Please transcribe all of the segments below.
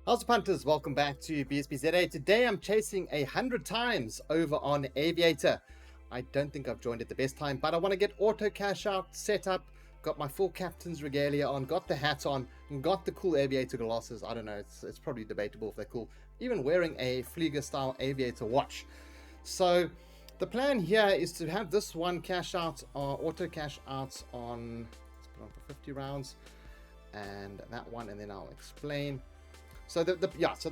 How's it, punters? Welcome back to BSBZA. Today I'm chasing 100 times over on Aviator. I don't think I've joined at the best time, but I want to get auto cash out set up. Got my full captain's regalia on, got the hat on, and got the cool Aviator glasses. I don't know, it's probably debatable if they're cool. Even wearing a Flieger style Aviator watch. So the plan here is to have this one cash out, auto cash out on, let's put on for 50 rounds, and that one, and then I'll explain. So the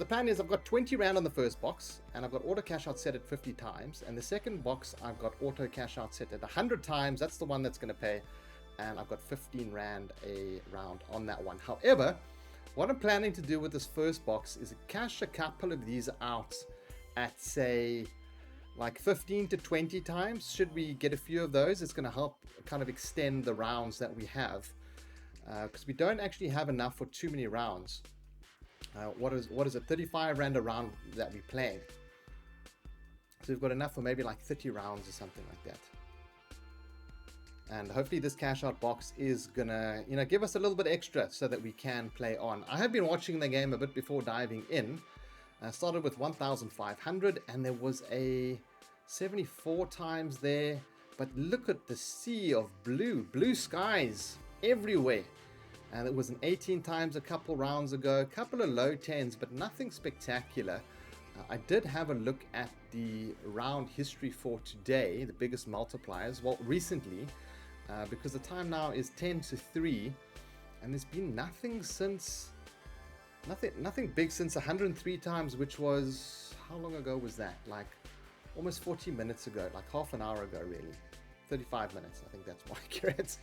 plan is I've got 20 rand on the first box, and I've got auto cash out set at 50 times, and the second box I've got auto cash out set at 100 times. That's the one that's going to pay, and I've got 15 rand a round on that one. However, what I'm planning to do with this first box is cash a couple of these out at, say, like 15 to 20 times. Should we get a few of those, it's going to help kind of extend the rounds that we have, because we don't actually have enough for too many rounds. What is it, 35 rand a round that we're playing, so we've got enough for maybe like 30 rounds or something like that. And hopefully this cash out box is gonna, give us a little bit extra so that we can play on. I have been watching the game a bit before diving in. I started with 1,500 and there was a 74 times there, but look at the sea of blue skies everywhere. And it was an 18 times a couple rounds ago, a couple of low 10s, but nothing spectacular. I did have a look at the round history for today, the biggest multipliers, well, recently, because the time now is 10 to 3, and there's been nothing big since 103 times, which was, how long ago was that? Like almost 40 minutes ago, like half an hour ago, really. 35 minutes, I think that's more accurate.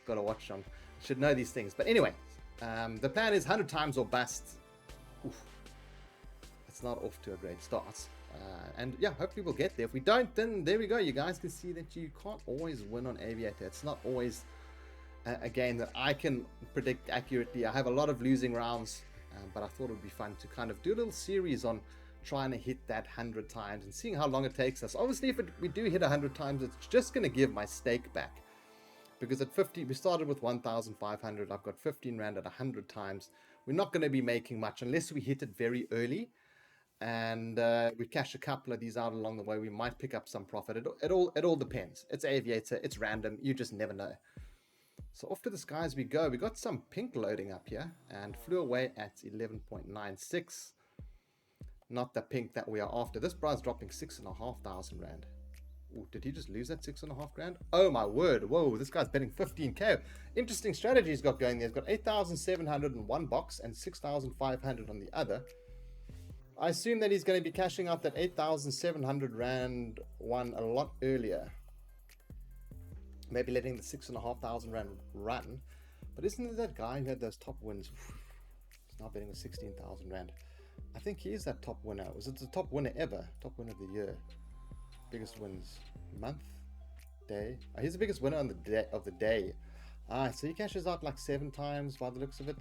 Got to watch on. Should know these things. But anyway, the plan is 100 times or bust. Oof. It's not off to a great start. And yeah, hopefully we'll get there. If we don't, then there we go. You guys can see that you can't always win on Aviator. It's not always a game that I can predict accurately. I have a lot of losing rounds, but I thought it would be fun to kind of do a little series on trying to hit that 100 times and seeing how long it takes us. Obviously, if we do hit 100 times, it's just going to give my stake back. Because at 50, we started with 1,500. I've got 15 rand at 100 times. We're not going to be making much unless we hit it very early. And we cash a couple of these out along the way. We might pick up some profit. It all depends. It's Aviator. It's random. You just never know. So off to the skies we go. We got some pink loading up here and flew away at 11.96. Not the pink that we are after. This prize dropping 6,500 rand. Ooh, did he just lose that 6.5 grand? Oh my word. Whoa, this guy's betting 15k. Interesting strategy he's got going there. He's got 8,700 in one box and 6,500 on the other. I assume that he's going to be cashing out that 8,700 rand one a lot earlier. Maybe letting the 6,500 rand run. But isn't it that guy who had those top wins? He's now betting with 16,000 rand. I think he is that top winner. Was it the top winner ever? Top winner of the year. Biggest wins month, day. Oh, he's the biggest winner on the day of the day. So he cashes out like 7 times by the looks of it.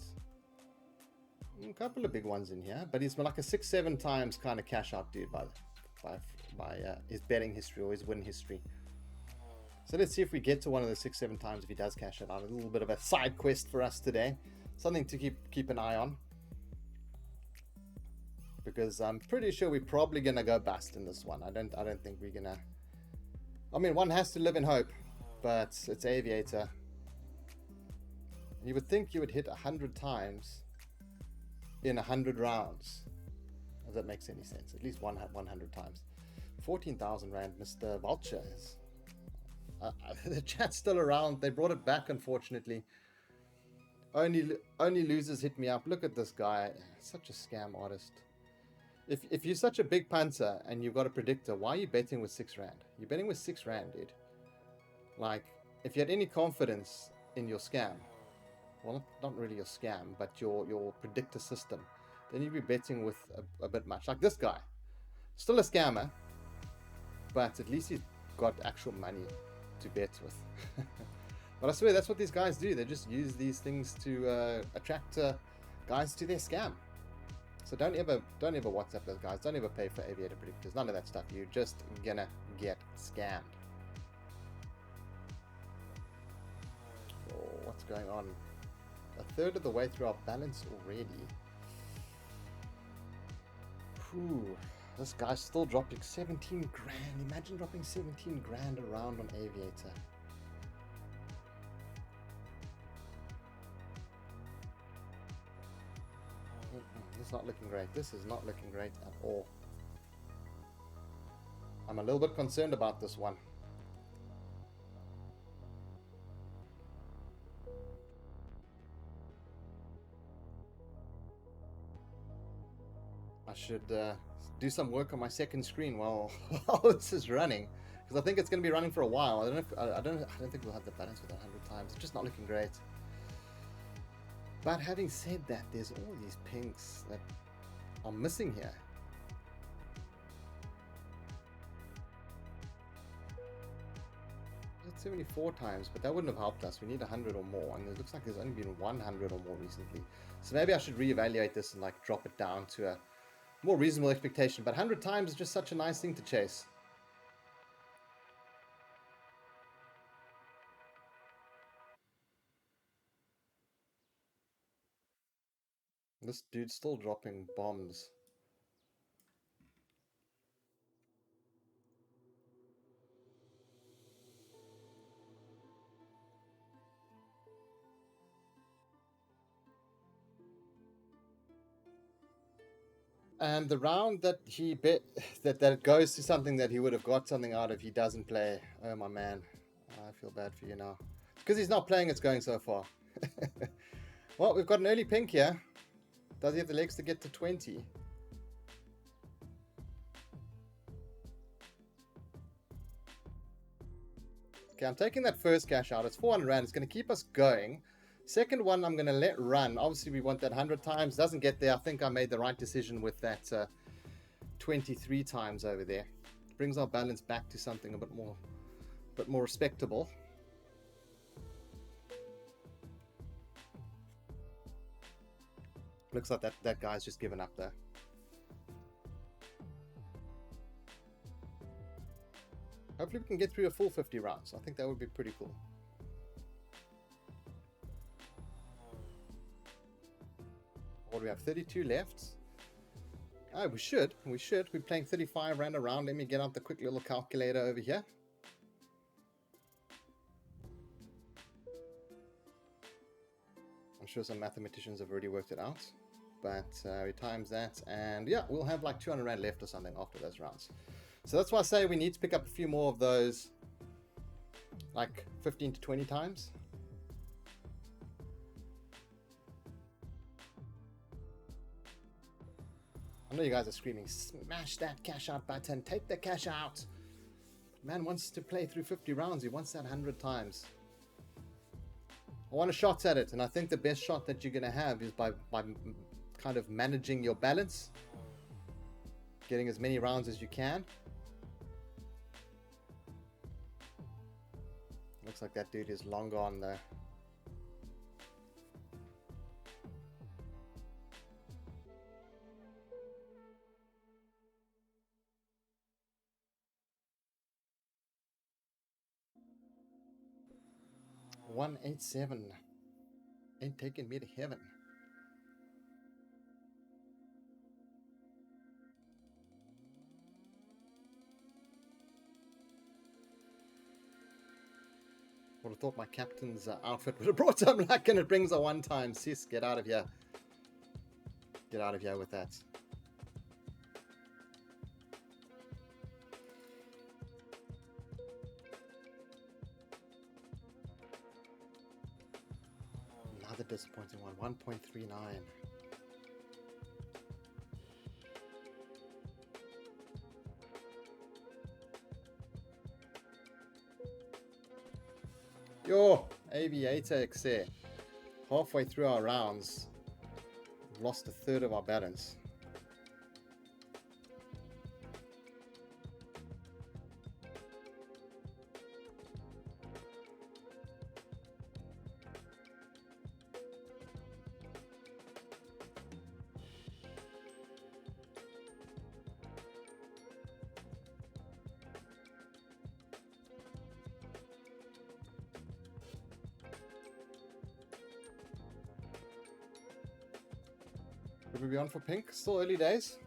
A couple of big ones in here, but he's like a 6-7 times kind of cash out dude by his betting history or his win history. So let's see if we get to one of the 6-7 times if he does cash it out. A little bit of a side quest for us today, something to keep an eye on. Because I'm pretty sure we're probably gonna go bust in this one. I don't think we're gonna. I mean, one has to live in hope, but it's Aviator. You would think you would hit 100 times in 100 rounds, if that makes any sense. At least 100 times. 14,000 rand, Mr. Vulture is. The chat's still around. They brought it back, unfortunately. Only losers hit me up. Look at this guy, such a scam artist. If you're such a big punter and you've got a predictor, why are you betting with 6 rand? You're betting with 6 rand, dude. Like, if you had any confidence in your scam, well, not really your scam, but your predictor system, then you'd be betting with a bit much. Like this guy, still a scammer, but at least he's got actual money to bet with. But I swear that's what these guys do. They just use these things to attract guys to their scam. So don't ever WhatsApp those guys. Don't ever pay for Aviator predictors. None of that stuff. You're just gonna get scammed. Oh, what's going on? A third of the way through our balance already. Whew. This guy's still dropping 17 grand. Imagine dropping 17 grand around on Aviator. This is not looking great. This is not looking great at all. I'm a little bit concerned about this one. I should do some work on my second screen while this is running, because I think it's going to be running for a while. I don't think we'll have the balance with 100 times. It's just not looking great. But having said that, there's all these pinks that are missing here. It's 74 times, but that wouldn't have helped us. We need 100 or more, and it looks like there's only been 100 or more recently. So maybe I should reevaluate this and like drop it down to a more reasonable expectation. But 100 times is just such a nice thing to chase. This dude's still dropping bombs. And the round that he bet that goes to something that he would have got something out of, he doesn't play. Oh my man, I feel bad for you now. Because he's not playing, it's going so far. Well, we've got an early pink here. Does he have the legs to get to 20? Okay, I'm taking that first cash out. It's 400 rand. It's going to keep us going. Second one, I'm going to let run. Obviously, we want that 100 times. Doesn't get there. I think I made the right decision with that 23 times over there. Brings our balance back to something a bit more respectable. Looks like that guy's just given up there. Hopefully we can get through a full 50 rounds. I think that would be pretty cool. What do we have? 32 left. Oh, we should. We're playing 35 rand a round. Let me get out the quick little calculator over here. I'm sure some mathematicians have already worked it out. But we times that, and yeah, we'll have like 200 rand left or something after those rounds. So that's why I say we need to pick up a few more of those, like 15 to 20 times. I know you guys are screaming, smash that cash out button, take the cash out. Man wants to play through 50 rounds, he wants that 100 times. I want a shot at it, and I think the best shot that you're going to have is by kind of managing your balance, getting as many rounds as you can. Looks like that dude is long gone there. $187 ain't taking me to heaven. Would have thought my captain's outfit would have brought some luck, and it brings a one-time. Sis, get out of here. Get out of here with that. Another disappointing one. 1.39. Yo, Aviator XR. Halfway through our rounds, we've lost a third of our balance. Would we be on for pink? Still early days.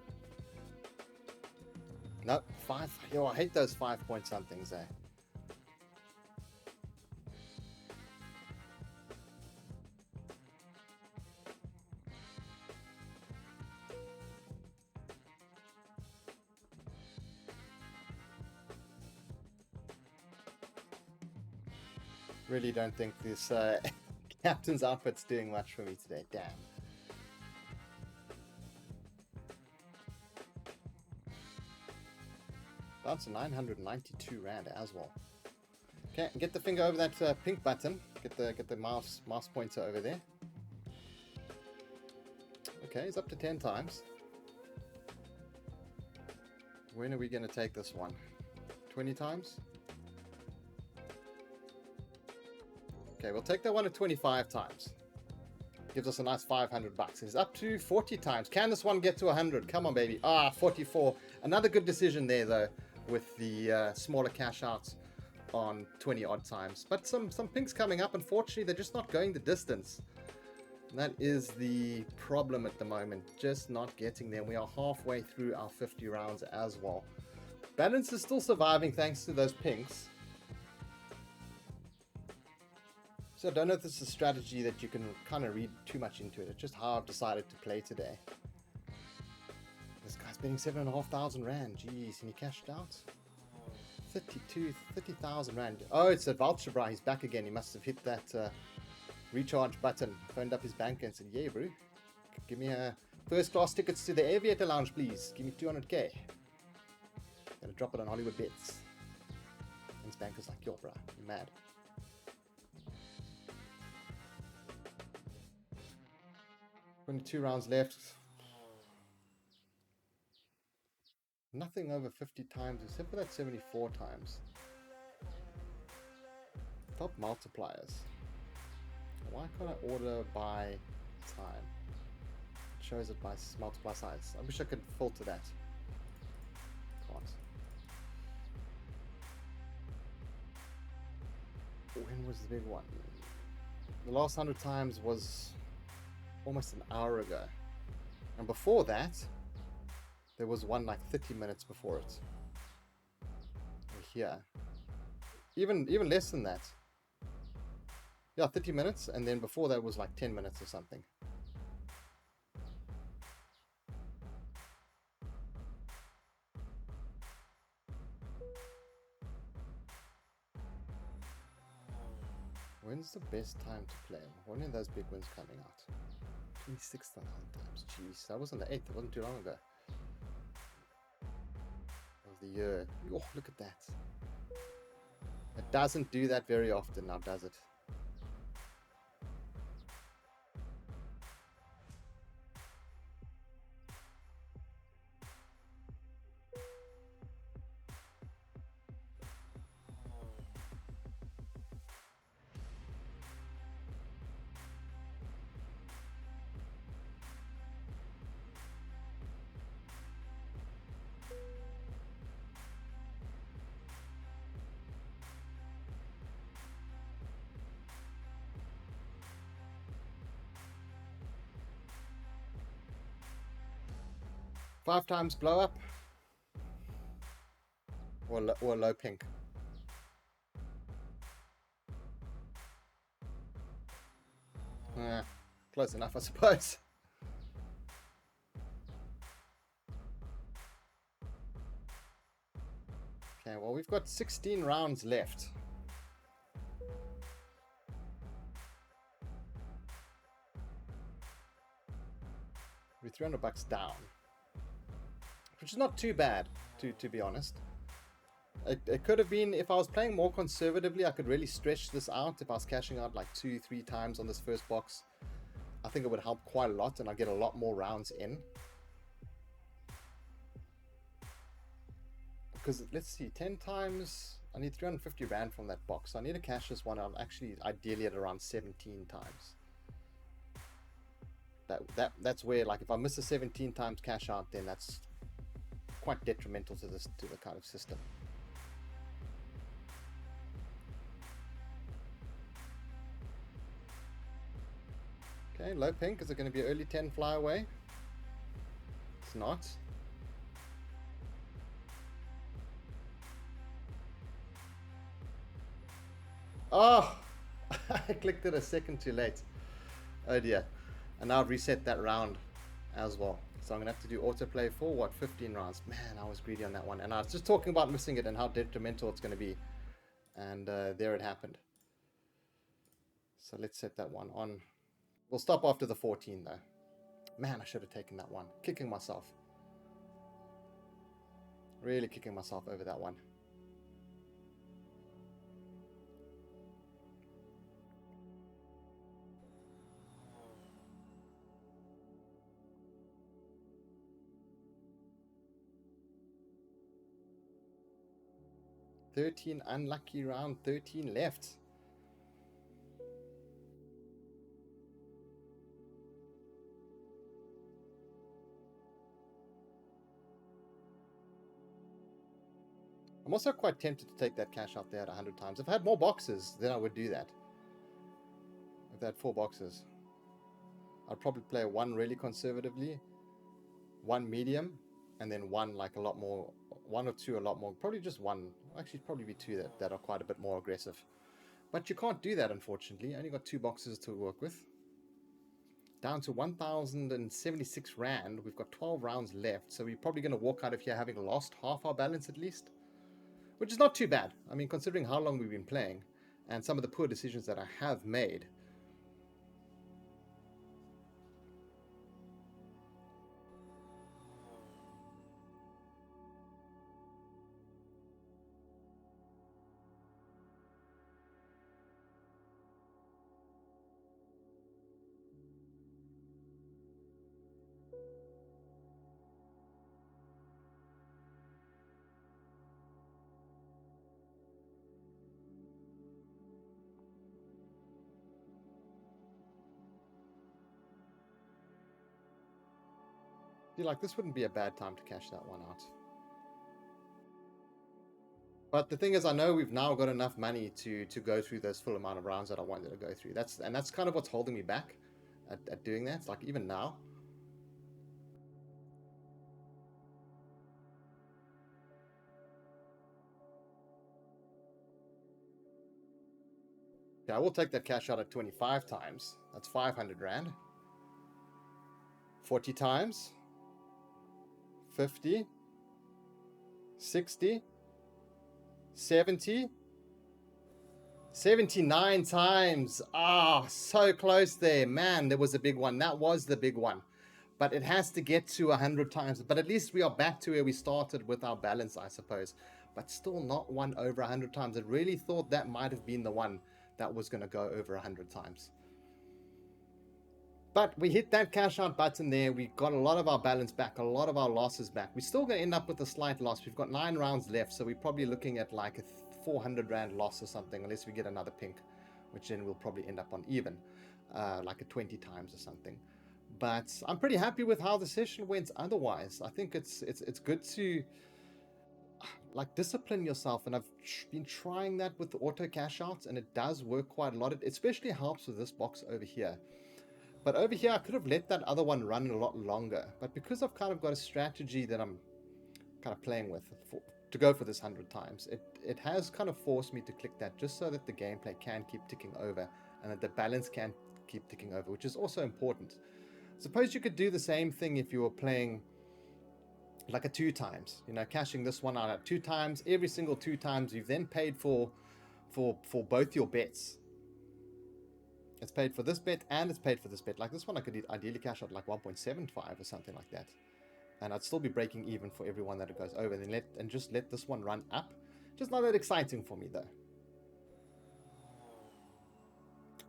No, 5. Yo, I hate those 5 point somethings there. Really don't think this captain's outfit's doing much for me today. Damn. That's 992 Rand as well. Okay, get the finger over that pink button. Get the mouse pointer over there. Okay, he's up to 10 times. When are we going to take this one? 20 times? Okay, we'll take that one at 25 times. Gives us a nice 500 bucks. He's up to 40 times. Can this one get to 100? Come on, baby. 44. Another good decision there, though, with the smaller cash outs on 20 odd times. But some pinks coming up. Unfortunately, they're just not going the distance. And that is the problem at the moment. Just not getting there. We are halfway through our 50 rounds as well. Balance is still surviving thanks to those pinks. So I don't know if this is a strategy that you can kind of read too much into it. It's just how I've decided to play today. This guy's betting 7,500 Rand. Jeez, and he cashed out? 30,000 Rand. Oh, it's a Vulture. He's back again. He must have hit that recharge button. Phoned up his bank and said, yeah, bro. Give me a first class tickets to the Aviator lounge, please. Give me 200k. Gonna drop it on Hollywood Bets. And his banker's like, yo, bro, you're mad. Only 2 rounds left. Nothing over 50 times except for that 74 times. Top multipliers. Why can't I order by time? It shows it by multiply size. I wish I could filter that. Can't. When was the big one? The last 100 times was almost an hour ago, and before that there was one like 30 minutes before it. Here, even less than that. Yeah, 30 minutes, and then before that was like 10 minutes or something. When's the best time to play? When are those big wins coming out? 26,000 times. Jeez, that wasn't the 8th. It wasn't too long ago. Of the year. Oh, look at that. It doesn't do that very often now, does it? Five times blow up or low pink. Close enough, I suppose. Okay, well, we've got 16 rounds left. We're 300 bucks down, which is not too bad, to be honest. It could have been, if I was playing more conservatively, I could really stretch this out. If I was cashing out like 2-3 times on this first box, I think it would help quite a lot, and I'd get a lot more rounds in. Because, let's see, 10 times, I need 350 Rand from that box. So I need to cash this one out, actually, ideally at around 17 times. That's where, like, if I miss a 17 times cash out, then that's quite detrimental to the kind of system. Okay, low pink. Is it going to be early 10 fly away? It's not. Oh, I clicked it a second too late. Oh dear. And now I've reset that round as well. So I'm going to have to do autoplay for what, 15 rounds. Man, I was greedy on that one. And I was just talking about missing it and how detrimental it's going to be. And there it happened. So let's set that one on. We'll stop after the 14 though. Man, I should have taken that one. Kicking myself. Really kicking myself over that one. Unlucky round 13 left. I'm also quite tempted to take that cash out there at 100 times. If I had more boxes, then I would do that. If I had 4 boxes, I'd probably play one really conservatively, one medium, and then one like a lot more, one or two a lot more, probably just one, actually probably be two that are quite a bit more aggressive. But you can't do that, unfortunately. I only got 2 boxes to work with. Down to 1,076 Rand. We've got 12 rounds left, so we're probably going to walk out of here having lost half our balance at least. Which is not too bad. I mean, considering how long we've been playing and some of the poor decisions that I have made. I feel like this wouldn't be a bad time to cash that one out. But the thing is, I know we've now got enough money to go through those full amount of rounds that I wanted to go through. That's kind of what's holding me back at doing that. It's like even now. Yeah, I will take that cash out at 25 times. That's 500 Rand. 40 times. 50. 60. 70. 79 times. Ah, so close there. Man, there was a big one. That was the big one. But it has to get to 100 times. But at least we are back to where we started with our balance, I suppose. But still not one over 100 times. I really thought that might have been the one that was going to go over 100 times. But we hit that cash out button there. We got a lot of our balance back, a lot of our losses back. We're still going to end up with a slight loss. We've got 9 rounds left, so we're probably looking at like a 400 Rand loss or something, unless we get another pink, which then we'll probably end up on even, like a 20 times or something. But I'm pretty happy with how the session went otherwise. I think it's good to like discipline yourself, and I've been trying that with the auto cash outs, and it does work quite a lot. It especially helps with this box over here. But over here, I could have let that other one run a lot longer. But because I've kind of got a strategy that I'm kind of playing with to go for this 100 times, it has kind of forced me to click that just so that the gameplay can keep ticking over and that the balance can keep ticking over, which is also important. Suppose you could do the same thing if you were playing like a 2 times, you know, cashing this one out at 2 times, every single 2 times you've then paid for both your bets. It's paid for this bet and it's paid for this bet. Like this one I could ideally cash out like 1.75 or something like that. And I'd still be breaking even for every one that it goes over. And just let this one run up. Just not that exciting for me though.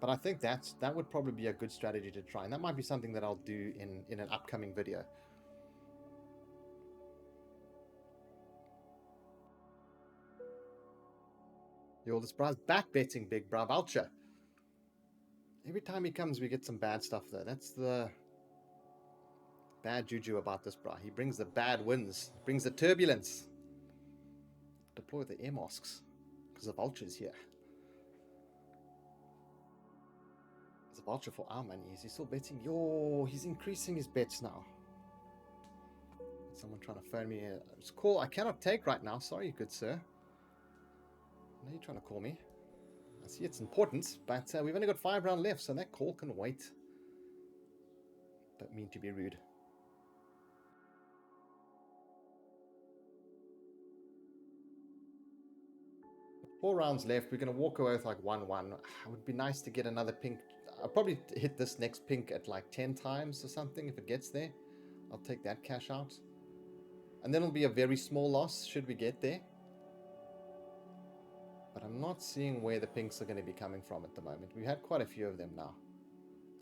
But I think that would probably be a good strategy to try. And that might be something that I'll do in an upcoming video. Yo, this bruh's back betting big, bruh. Vulture. Every time he comes, we get some bad stuff, though. That's the bad juju about this, bruh. He brings the bad winds. Brings the turbulence. Deploy the air mosques. Because the vulture's here. There's a vulture for our money. Is he still betting? Yo, he's increasing his bets now. Someone trying to phone me. It's a call I cannot take right now. Sorry, good sir. I know you're trying to call me. I see it's important, but we've only got 5 rounds left, so that call can wait. Don't mean to be rude. 4 rounds left. We're going to walk away with like 1-1. It would be nice to get another pink. I'll probably hit this next pink at like 10 times or something if it gets there. I'll take that cash out. And then it'll be a very small loss should we get there. But I'm not seeing where the pinks are going to be coming from at the moment. We've had quite a few of them now.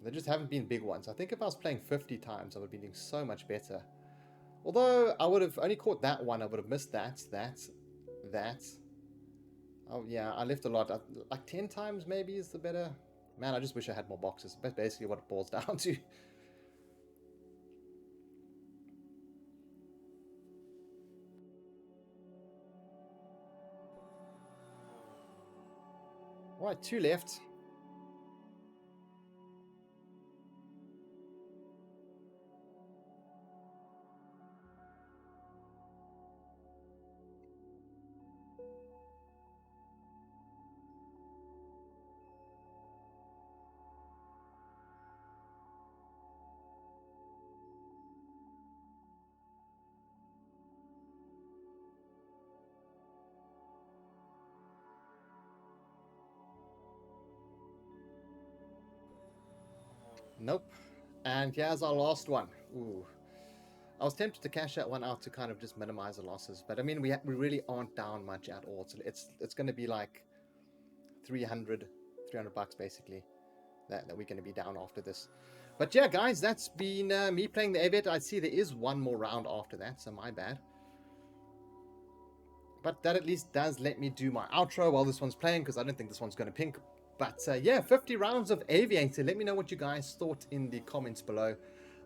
They just haven't been big ones. I think if I was playing 50 times, I would be doing so much better. Although I would have only caught that one. I would have missed that. Oh, yeah, I left a lot. Like 10 times maybe is the better. Man, I just wish I had more boxes. That's basically what it boils down to. Right, 2 left. Nope. And here's our last one. Ooh. I was tempted to cash that one out to kind of just minimize the losses, but I mean we really aren't down much at all. So it's going to be like 300 bucks basically that we're going to be down after this. But yeah, guys, that's been me playing the Aviator. I see there is one more round after that, so my bad. But that at least does let me do my outro while this one's playing, because I don't think this one's going to pink. But yeah, 50 rounds of Aviator. Let me know what you guys thought in the comments below.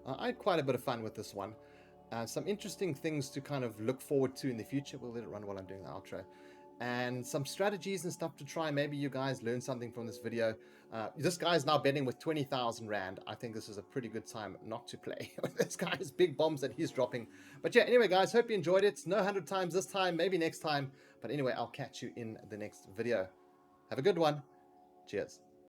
I had quite a bit of fun with this one. Some interesting things to kind of look forward to in the future. We'll let it run while I'm doing the outro. And some strategies and stuff to try. Maybe you guys learned something from this video. This guy's now betting with 20,000 Rand. I think this is a pretty good time not to play with this guy's big bombs that he's dropping. But yeah, anyway, guys, hope you enjoyed it. No 100 times this time, maybe next time. But anyway, I'll catch you in the next video. Have a good one. Cheers.